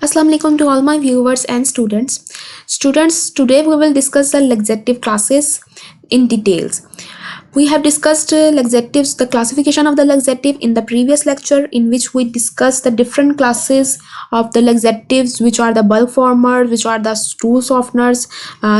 Assalamu alaikum to all my viewers and students. Students, today we will discuss the laxative classes in details. We have discussed laxatives, the classification of the laxative in the previous lecture, in which we discussed the different classes of the laxatives, which are the bulk formers, which are the stool softeners,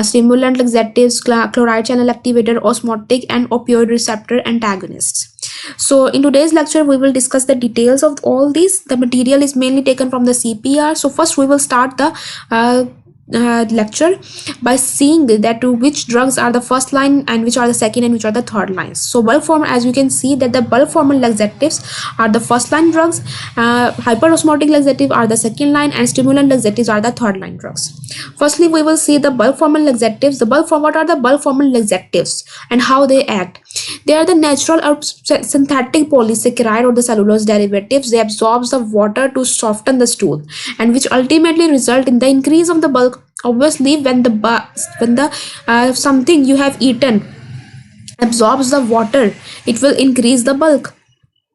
stimulant laxatives, chloride channel activator, osmotic and opioid receptor antagonists. So in today's lecture we will discuss the details of all these. The material is mainly taken from the CPR. So first we will start the lecture by seeing that which drugs are the first line and which are the second and which are the third lines. So bulk form, as you can see that the bulk former laxatives are the first line drugs, hyperosmotic laxative are the second line, and stimulant laxatives are the third line drugs. Firstly we will see the bulk former laxatives. What are the bulk former laxatives and how they act? They are the natural or synthetic polysaccharide or the cellulose derivatives. They absorb the water to soften the stool, and which ultimately result in the increase of the bulk. Obviously, when the something you have eaten absorbs the water, it will increase the bulk.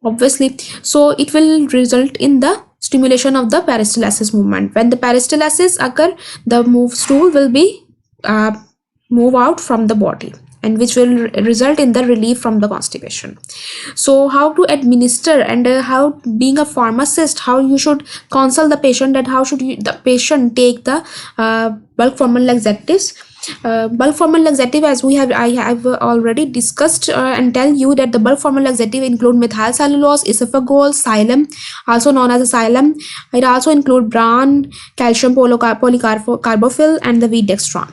Obviously, so it will result in the stimulation of the peristalsis movement. When the peristalsis occur, the stool will be move out from the body, and which will result in the relief from the constipation. So how to administer, and how, being a pharmacist, how you should counsel the patient, that how should the patient take the bulk former laxatives. Bulk former laxative, as I have already discussed and tell you that the bulk former laxative include methyl cellulose, esaphagol, xylem, also known as a xylem. It also include bran, calcium polycarbophil, and the wheat dextran.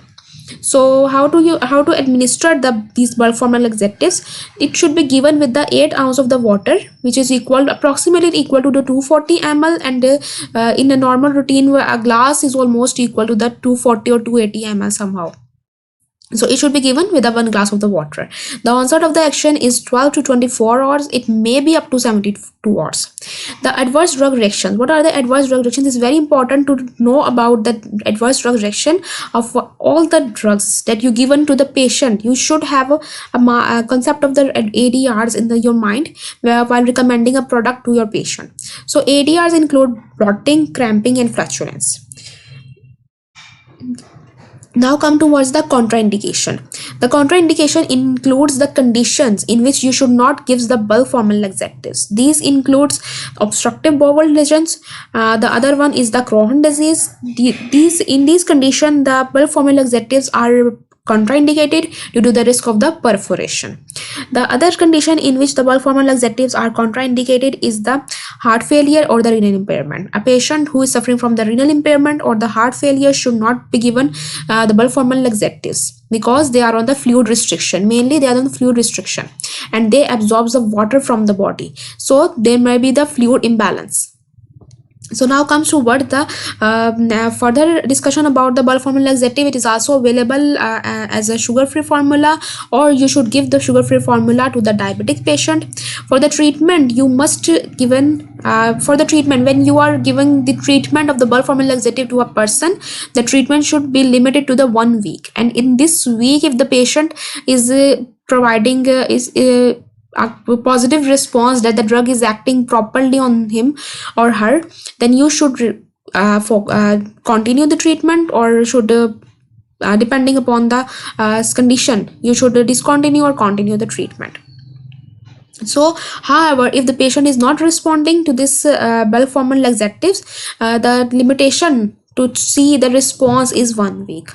So how to administer these bulk former laxatives? It should be given with the 8 ounce of the water, which is approximately equal to the 240 ml, and in a normal routine where a glass is almost equal to the 240 or 280 ml somehow. So it should be given with a 1 glass of the water. The onset of the action is 12 to 24 hours. It may be up to 72 hours. The adverse drug reactions. What are the adverse drug reactions? It's very important to know about the adverse drug reaction of all the drugs that you given to the patient. You should have a concept of the ADRs in your mind while recommending a product to your patient. So ADRs include bloating, cramping, and flatulence. Now come towards the contraindication. The contraindication includes the conditions in which you should not give the bulk former laxatives. These includes obstructive bowel lesions. The other one is the Crohn disease. In these conditions, the bulk former laxatives are contraindicated due to the risk of the perforation. The other condition in which the bulk former laxatives are contraindicated is the heart failure or the renal impairment. A patient who is suffering from the renal impairment or the heart failure should not be given the bulk former laxatives, because they are on the fluid restriction. Mainly they are on the fluid restriction, and they absorb the water from the body, so there may be the fluid imbalance. So now comes to what the further discussion about the bulk former laxative. It is also available as a sugar-free formula, or you should give the sugar-free formula to the diabetic patient. For the treatment, you must given for the treatment, when you are giving the treatment of the bulk former laxative to a person, the treatment should be limited to the 1 week. And in this week, if the patient is providing a positive response that the drug is acting properly on him or her, then you should continue the treatment, or should depending upon the condition, you should discontinue or continue the treatment. So however, if the patient is not responding to this bulk former laxatives, the limitation to see the response is 1 week.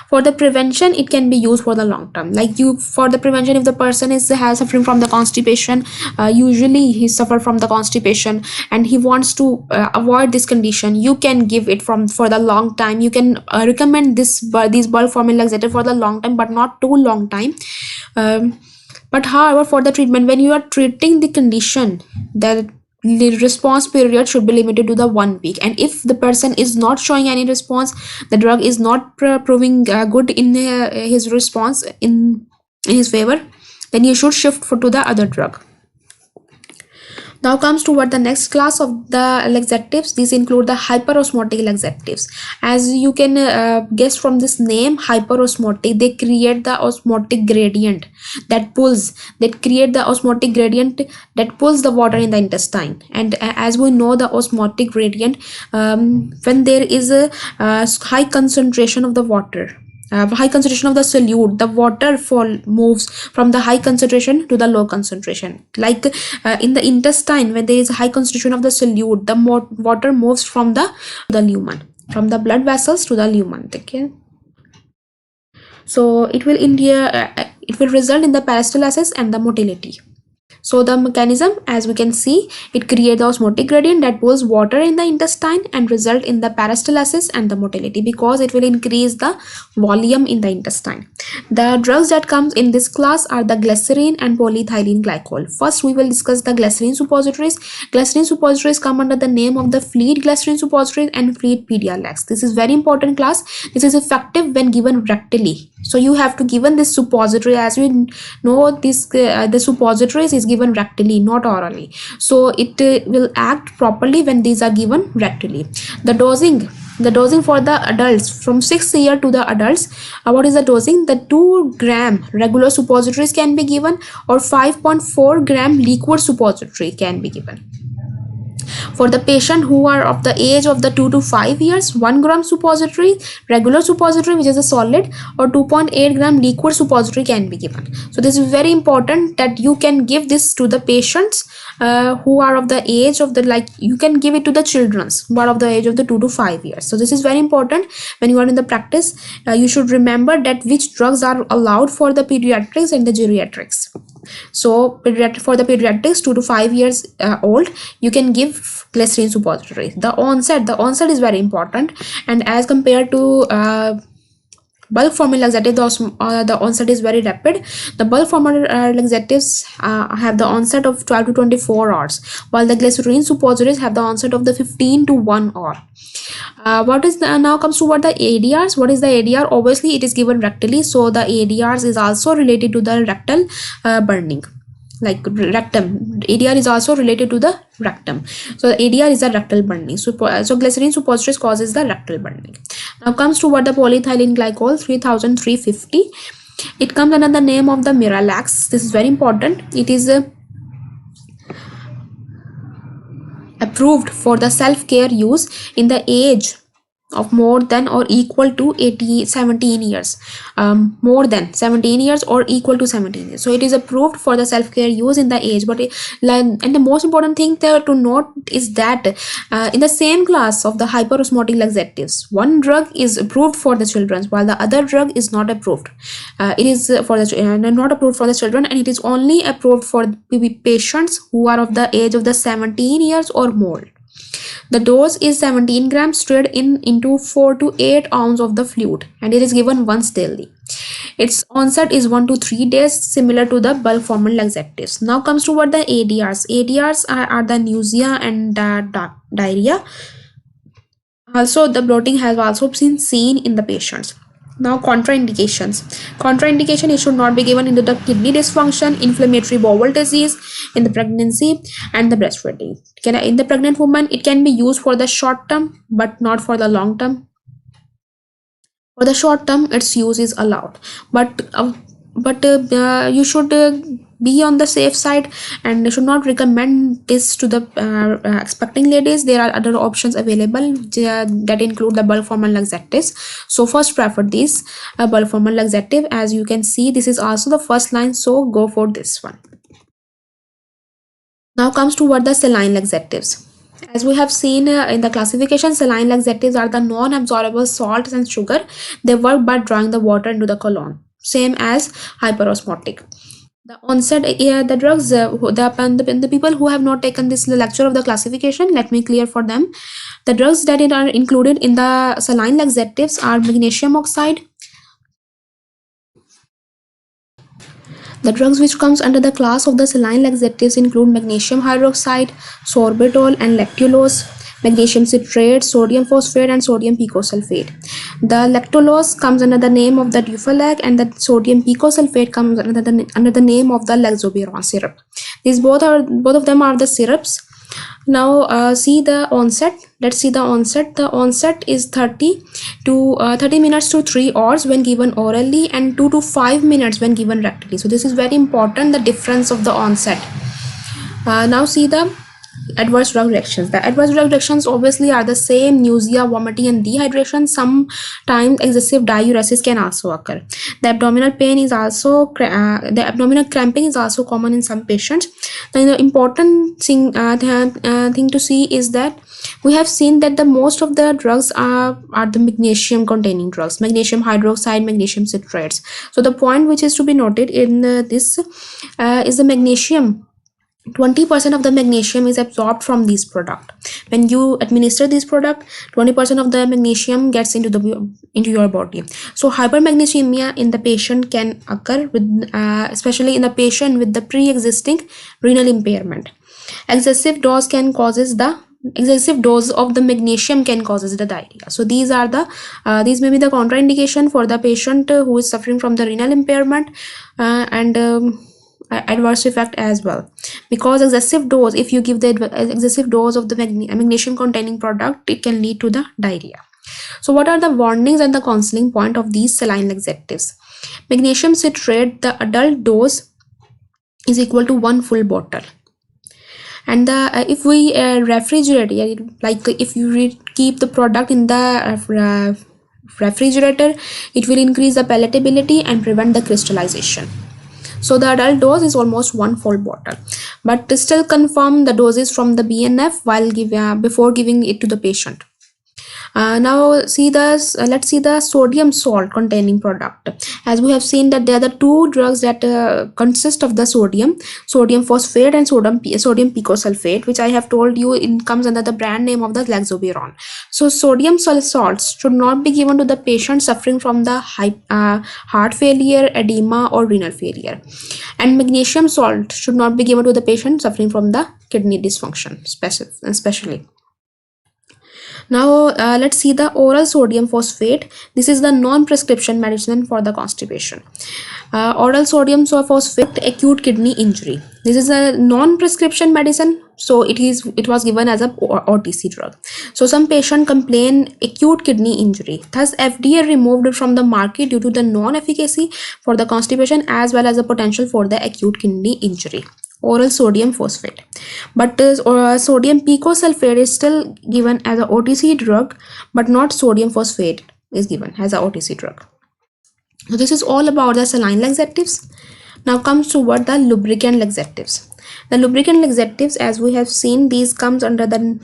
For the prevention, it can be used for the long term. For the prevention, if the person is suffering from the constipation, usually he suffer from the constipation and he wants to avoid this condition, you can give it for the long time. You can recommend these bulk former laxative for the long time, but not too long time. But however, for the treatment, when you are treating the condition, the response period should be limited to the 1 week. And if the person is not showing any response, the drug is not proving good in his response in his favor, then you should shift to the other drug. Now comes toward the next class of the laxatives. These include the hyperosmotic laxatives. As you can guess from this name, hyperosmotic, they create the osmotic gradient that create the osmotic gradient that pulls the water in the intestine. And as we know, the osmotic gradient, when there is a high concentration of the water, high concentration of the solute, the water fall moves from the high concentration to the low concentration. Like in the intestine, when there is a high concentration of the solute, the more water moves from the lumen, from the blood vessels to the lumen. Okay, so it will result in the peristalsis and the motility. So the mechanism, as we can see, it creates the osmotic gradient that pulls water in the intestine and result in the peristalsis and the motility, because it will increase the volume in the intestine. The drugs that comes in this class are the glycerin and polyethylene glycol. First, we will discuss the glycerin suppositories. Glycerin suppositories come under the name of the Fleet glycerin suppositories and Fleet Pedialex. This is very important class. This is effective when given rectally. So you have to given this suppository. As we know, this the suppositories is given rectally, not orally. So it will act properly when these are given rectally. The dosing for the adults from 6th year to the adults, what is the dosing? The 2 gram regular suppositories can be given, or 5.4 gram liquid suppository can be given. For the patient who are of the age of the 2 to 5 years, 1 gram suppository, regular suppository which is a solid, or 2.8 gram liquid suppository can be given. So this is very important that you can give this to the patients who are of the age of the, like you can give it to the childrens who are of the age of the 2 to 5 years. So this is very important when you are in the practice. You should remember that which drugs are allowed for the pediatrics and the geriatrics. So for the pediatrics 2 to 5 years old, you can give glycerin suppository. The onset is very important, and as compared to bulk formula laxative, the onset is very rapid. The bulk formula laxatives have the onset of 12 to 24 hours, while the glycerin suppositories have the onset of the 15 to 1 hour. What is the, now comes to what the ADRs. What is the ADR? Obviously it is given rectally, so the ADRs is also related to the rectal burning, like rectum. ADR is also related to the rectum, so the ADR is a rectal burning. So glycerin suppositories causes the rectal burning. Now comes to what the polyethylene glycol 3350. It comes under the name of the Miralax. This is very important. It is approved for the self-care use in the age of more than or equal to 17 years, more than 17 years or equal to 17 years. So it is approved for the self-care use in the age. But and the most important thing there to note is that in the same class of the hyperosmotic laxatives, one drug is approved for the children while the other drug is not approved. It is for the not approved for the children, and it is only approved for patients who are of the age of the 17 years or more. The dose is 17 grams stirred into 4 to 8 ounces of the fluid, and it is given once daily. Its onset is 1 to 3 days, similar to the bulk formal laxatives. Now comes to what the ADRs. ADRs are the nausea and diarrhea. Also, the bloating has also been seen in the patients. Now contraindications. Contraindication, it should not be given in the kidney dysfunction, inflammatory bowel disease, in the pregnancy and the breastfeeding. In the pregnant woman, it can be used for the short term but not for the long term. For the short term, its use is allowed, but you should be on the safe side and should not recommend this to the expecting ladies. There are other options available that include the bulk formal laxatives. So first prefer this bulk formal laxative. As you can see, this is also the first line, so go for this one. Now comes to what the saline laxatives. As we have seen in the classification, saline laxatives are the non-absorbable salts and sugar. They work by drawing the water into the colon, same as hyperosmotic. The onset, the drugs, the people who have not taken this lecture of the classification, let me clear for them. The drugs that are included in the saline laxatives are magnesium oxide. The drugs which comes under the class of the saline laxatives include magnesium hydroxide, sorbitol and lactulose. magnesium citrate, sodium phosphate, and sodium picosulfate. The lactulose comes under the name of the Dufalac, and the sodium picosulfate comes under the name of the Lexoberon syrup. These both of them are the syrups. Now see the onset. Let's see the onset. The onset is 30 minutes to 3 hours when given orally, and 2 to 5 minutes when given rectally. So this is very important, the difference of the onset. Now see the adverse drug reactions. The adverse drug reactions obviously are the same: nausea, vomiting, and dehydration. Sometimes excessive diuresis can also occur. The abdominal pain is also the abdominal cramping is also common in some patients. Then the important thing to see is that we have seen that the most of the drugs are the magnesium containing drugs, magnesium hydroxide, magnesium citrates. So the point which is to be noted in this is the magnesium. 20% of the magnesium is absorbed from this product. When you administer this product, 20% of the magnesium gets into your body. So hypermagnesemia in the patient can occur with especially in the patient with the pre-existing renal impairment. Excessive dose of the magnesium can causes the diarrhea. So these may be the contraindication for the patient who is suffering from the renal impairment and adverse effect as well, because excessive dose, if you give the excessive dose of the magnesium containing product, it can lead to the diarrhea. So what are the warnings and the counseling point of these saline laxatives? Magnesium citrate, the adult dose is equal to 1 full bottle, and if we refrigerate, like if you keep the product in the refrigerator, it will increase the palatability and prevent the crystallization. So the adult dose is almost 1 full bottle, but to still confirm the doses from the BNF while before giving it to the patient. Now let's see the sodium salt containing product. As we have seen that there are the two drugs that consist of the sodium phosphate and sodium picosulfate, which I have told you comes under the brand name of the Lexoberon. So sodium salts should not be given to the patient suffering from the heart failure, edema, or renal failure, and magnesium salt should not be given to the patient suffering from the kidney dysfunction especially. Now let's see the oral sodium phosphate. This is the non-prescription medicine for the constipation. Oral sodium phosphate acute kidney injury. This is a non-prescription medicine, so it was given as a OTC drug. So some patient complain acute kidney injury. Thus FDA removed it from the market due to the non-efficacy for the constipation as well as the potential for the acute kidney injury. Oral sodium phosphate, but sodium picosulfate is still given as a OTC drug, but not sodium phosphate is given as a OTC drug. So this is all about the saline laxatives. Now comes to what the lubricant laxatives. The lubricant laxatives, as we have seen, these comes under the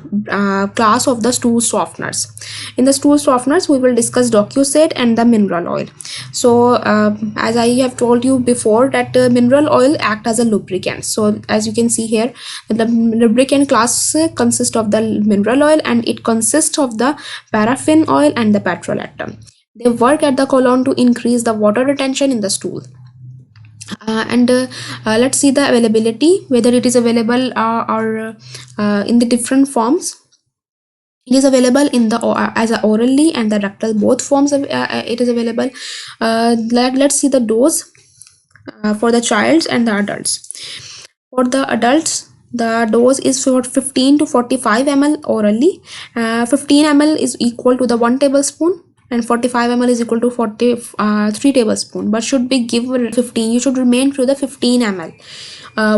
class of the stool softeners. In the stool softeners, we will discuss DocuSet and the mineral oil. So as I have told you before that mineral oil act as a lubricant. So as you can see here, the lubricant class consists of the mineral oil, and it consists of the paraffin oil and the petrolatum. They work at the colon to increase the water retention in the stool. Let's see the availability, whether it is available or in the different forms. It is available in the as a orally and the rectal, both forms of it is available. Let's see the dose for the child and the adults. For the adults, the dose is for 15 to 45 ml orally. 15 ml is equal to the 1 tablespoon, and 45 ml is equal to 3 tablespoon, but should be given 15. You should remain to the 15 ml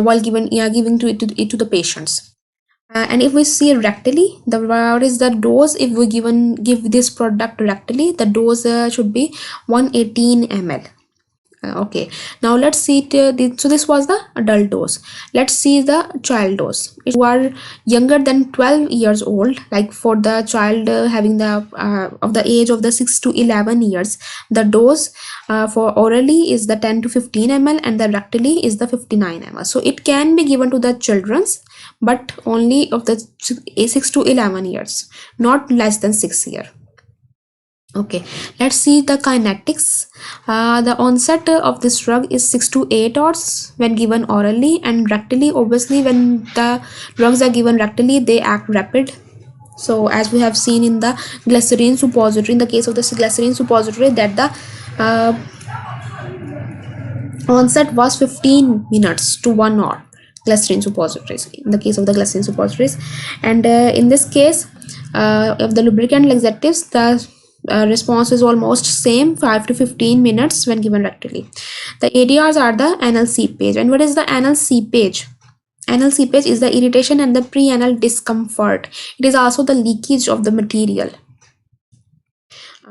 while giving it to the patients. And if we see rectally, what is the dose? If we give this product rectally, the dose should be 118 ml. Okay, now let's see so this was the adult dose. Let's see the child dose. If you are younger than 12 years old, like for the child having the of the age of the 6 to 11 years, the dose for orally is the 10 to 15 ml, and the rectally is the 59 ml. So it can be given to the children's, but only of the 6 to 11 years, not less than 6 years. Okay, let's see the kinetics. The onset of this drug is 6 to 8 hours when given orally, and rectally, obviously when the drugs are given rectally, they act rapid. So as we have seen in the glycerin suppository, in the case of the glycerin suppository, that the onset was 15 minutes to 1 hour. Glycerin suppositories, in the case of the glycerin suppositories, and in this case of the lubricant laxatives, the response is almost same, 5 to 15 minutes when given rectally. The ADRs are the anal seepage. And what is the anal seepage? Anal seepage is the irritation and the preanal discomfort. It is also the leakage of the material.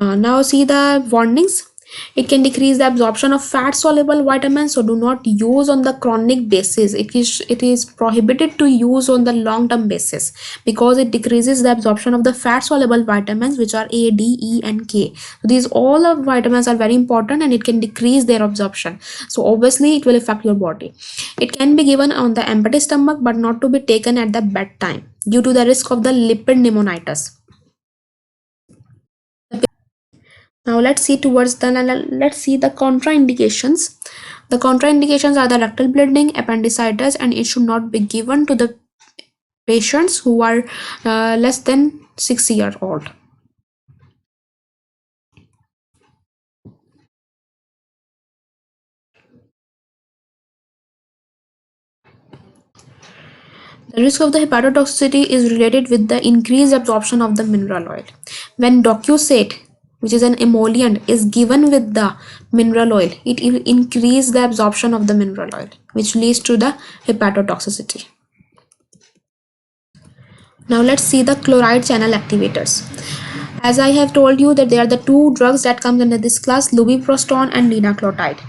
Now see the warnings. It can decrease the absorption of fat soluble vitamins, so do not use on the chronic basis. It is prohibited to use on the long term basis because it decreases the absorption of the fat soluble vitamins, which are A, D, E, and K. So these all of vitamins are very important and it can decrease their absorption. So obviously it will affect your body. It can be given on the empty stomach but not to be taken at the bedtime due to the risk of the lipid pneumonitis. Now let's see the contraindications. The contraindications are the rectal bleeding, appendicitis, and it should not be given to the patients who are less than 6 years old. The risk of the hepatotoxicity is related with the increased absorption of the mineral oil. When docusate, which is an emollient, is given with the mineral oil, it will increase the absorption of the mineral oil, which leads to the hepatotoxicity. Now let's see the chloride channel activators. As I have told you that there are the two drugs that comes under this class, lubiprostone and linaclotide.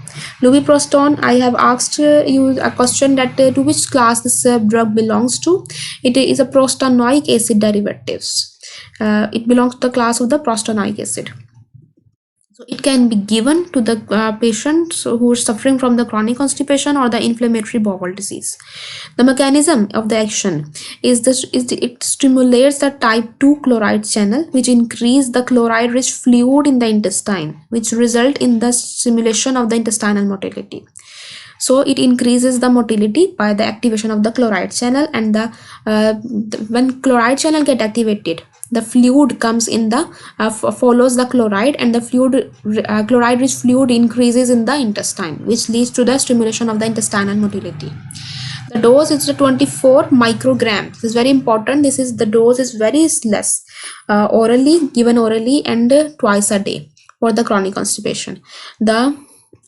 Lubiprostone, I have asked you a question that to which class this drug belongs to. It is a prostanoic acid derivatives. It belongs to the class of the prostanoic acid. So it can be given to the patients who are suffering from the chronic constipation or the inflammatory bowel disease. The mechanism of the action is it stimulates the type 2 chloride channel, which increase the chloride rich fluid in the intestine, which result in the stimulation of the intestinal motility. So it increases the motility by the activation of the chloride channel, and when chloride channel get activated, the fluid comes in the follows the chloride, and the chloride rich fluid increases in the intestine, which leads to the stimulation of the intestinal motility. The dose is the 24 microgram. This is very important. The dose is very less, given orally and twice a day for the chronic constipation. The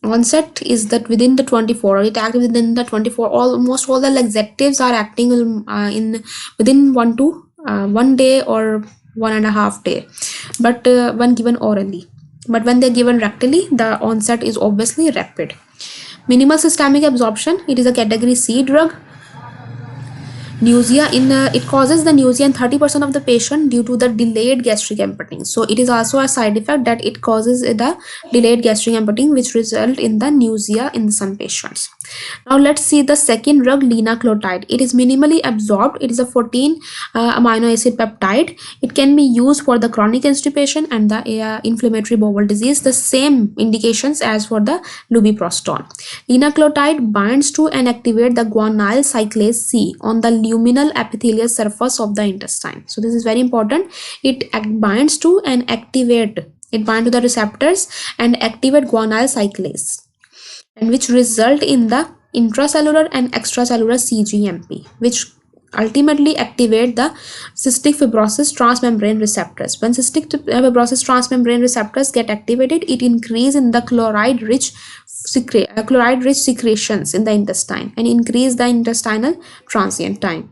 onset is that within the 24, or it acts within the 24. Almost all the laxatives are acting within 1 day or 1.5 day, but when given orally. But when they're given rectally, the onset is obviously rapid. Minimal systemic absorption, it is a category C drug. Nausea, it causes the nausea in 30% of the patient due to the delayed gastric emptying. So it is also a side effect that it causes the delayed gastric emptying, which result in the nausea in some patients. Now let's see the second drug, linaclotide. It is minimally absorbed. It is a 14 amino acid peptide. It can be used for the chronic constipation and the inflammatory bowel disease, the same indications as for the lubiprostone. Linaclotide binds to and activate the guanyl cyclase C on the luminal epithelial surface of the intestine. So this is very important. It binds to and activate. It binds to the receptors and activate guanyl cyclase, and which result in the intracellular and extracellular CGMP, which ultimately activate the cystic fibrosis transmembrane receptors. When cystic fibrosis transmembrane receptors get activated, it increase in the chloride rich secretions in the intestine and increase the intestinal transient time.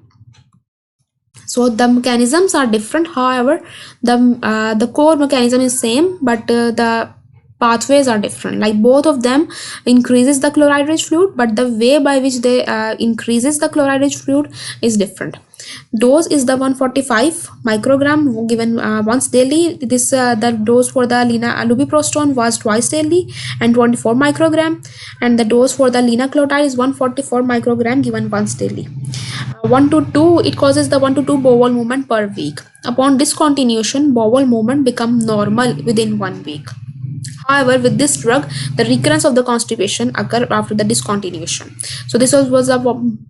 So the mechanisms are different, however the core mechanism is same, but the pathways are different. Like both of them increases the chloride rich fluid, but the way by which they increases the chloride rich fluid is different. Dose is the 145 microgram given once daily. The dose for the lubiprostone was twice daily and 24 microgram, and the dose for the linaclotide is 144 microgram given once daily. 1 to 2, it causes the 1 to 2 bowel movement per week. Upon discontinuation, bowel movement become normal within 1 week. However, with this drug, the recurrence of the constipation occur after the discontinuation. So this was a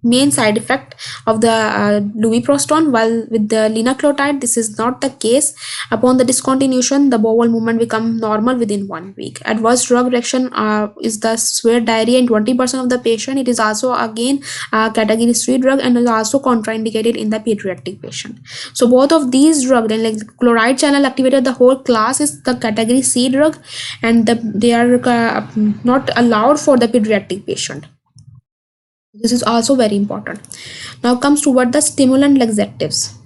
main side effect of the lubiprostone. While with the linaclotide, this is not the case. Upon the discontinuation, the bowel movement become normal within 1 week. Adverse drug reaction is the severe diarrhea in 20% of the patient. It is also again a category 3 drug and is also contraindicated in the pediatric patient. So both of these drugs, like chloride channel activator, the whole class is the category C drug, and they are not allowed for the pediatric patient. This is also very important. Now comes toward the stimulant laxatives.